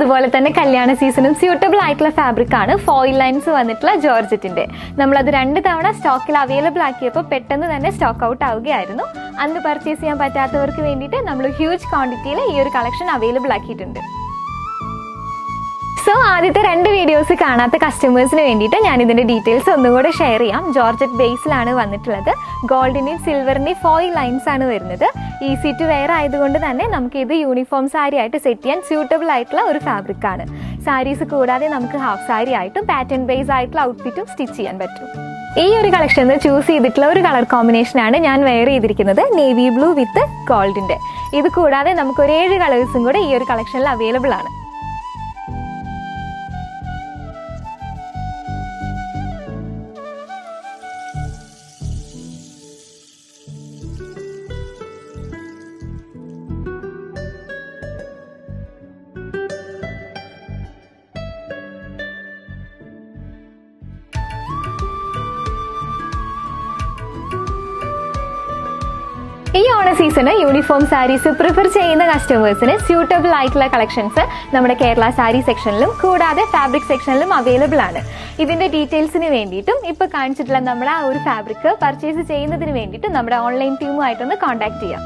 അതുപോലെ തന്നെ കല്യാണ സീസണും സ്യൂട്ടബിൾ ആയിട്ടുള്ള ഫാബ്രിക് ആണ് ഫോയിൽ ലൈൻസ് വന്നിട്ടുള്ള ജോർജറ്റിന്റെ. നമ്മളത് 2 തവണ സ്റ്റോക്കിൽ അവൈലബിൾ ആക്കിയപ്പോൾ പെട്ടെന്ന് തന്നെ സ്റ്റോക്ക് ഔട്ട് ആവുകയായിരുന്നു. അന്ന് പർച്ചേസ് ചെയ്യാൻ പറ്റാത്തവർക്ക് വേണ്ടിയിട്ട് നമ്മൾ ഹ്യൂജ് ക്വാണ്ടിറ്റിയിൽ ഈ ഒരു കളക്ഷൻ അവൈലബിൾ ആക്കിയിട്ടുണ്ട്. സോ ആദ്യത്തെ 2 വീഡിയോസ് കാണാത്ത കസ്റ്റമേഴ്സിന് വേണ്ടിയിട്ട് ഞാൻ ഇതിന്റെ ഡീറ്റെയിൽസ് ഒന്നുകൂടെ ഷെയർ ചെയ്യാം. ജോർജറ്റ് ബേസിലാണ് വന്നിട്ടുള്ളത്. ഗോൾഡിന്റെയും സിൽവറിന്റെയും ഫോയിൽ ലൈൻസ് ആണ് വരുന്നത്. ഈസി ടു വെയർ ആയതുകൊണ്ട് തന്നെ നമുക്ക് ഇത് യൂണിഫോം സാരി ആയിട്ട് സെറ്റ് ചെയ്യാൻ സ്യൂട്ടബിൾ ആയിട്ടുള്ള ഒരു ഫാബ്രിക് ആണ്. സാരീസ് കൂടാതെ നമുക്ക് ഹാഫ് സാരി ആയിട്ടും പാറ്റേൺ ബേസ് ആയിട്ടുള്ള ഔട്ട്ഫിറ്റും സ്റ്റിച്ച് ചെയ്യാൻ പറ്റും. ഈ ഒരു കളക്ഷനിൽ ചൂസ് ചെയ്തിട്ടുള്ള ഒരു കളർ കോമ്പിനേഷൻ ആണ് ഞാൻ വെയർ ചെയ്തിരിക്കുന്നത്, നേവി ബ്ലൂ വിത്ത് ഗോൾഡിന്റെ. ഇത് കൂടാതെ നമുക്ക് ഒരു 7 കളേഴ്സും കൂടെ ഈ ഒരു കളക്ഷനിൽ അവൈലബിൾ ആണ്. ഈ ഓണ സീസണ് യൂണിഫോം സാരീസ് പ്രിഫർ ചെയ്യുന്ന കസ്റ്റമേഴ്സിന് സ്യൂട്ടബിൾ ആയിട്ടുള്ള കളക്ഷൻസ് നമ്മുടെ കേരള സാരി സെക്ഷനിലും കൂടാതെ ഫാബ്രിക് സെക്ഷനിലും അവൈലബിൾ ആണ്. ഇതിന്റെ ഡീറ്റെയിൽസിന് വേണ്ടിയിട്ടും ഇപ്പൊ കാണിച്ചിട്ടുള്ള നമ്മുടെ ആ ഒരു ഫാബ്രിക് പർച്ചേസ് ചെയ്യുന്നതിന് വേണ്ടിയിട്ട് നമ്മുടെ ഓൺലൈൻ ടീമുമായിട്ടൊന്ന് കോൺടാക്ട് ചെയ്യാം.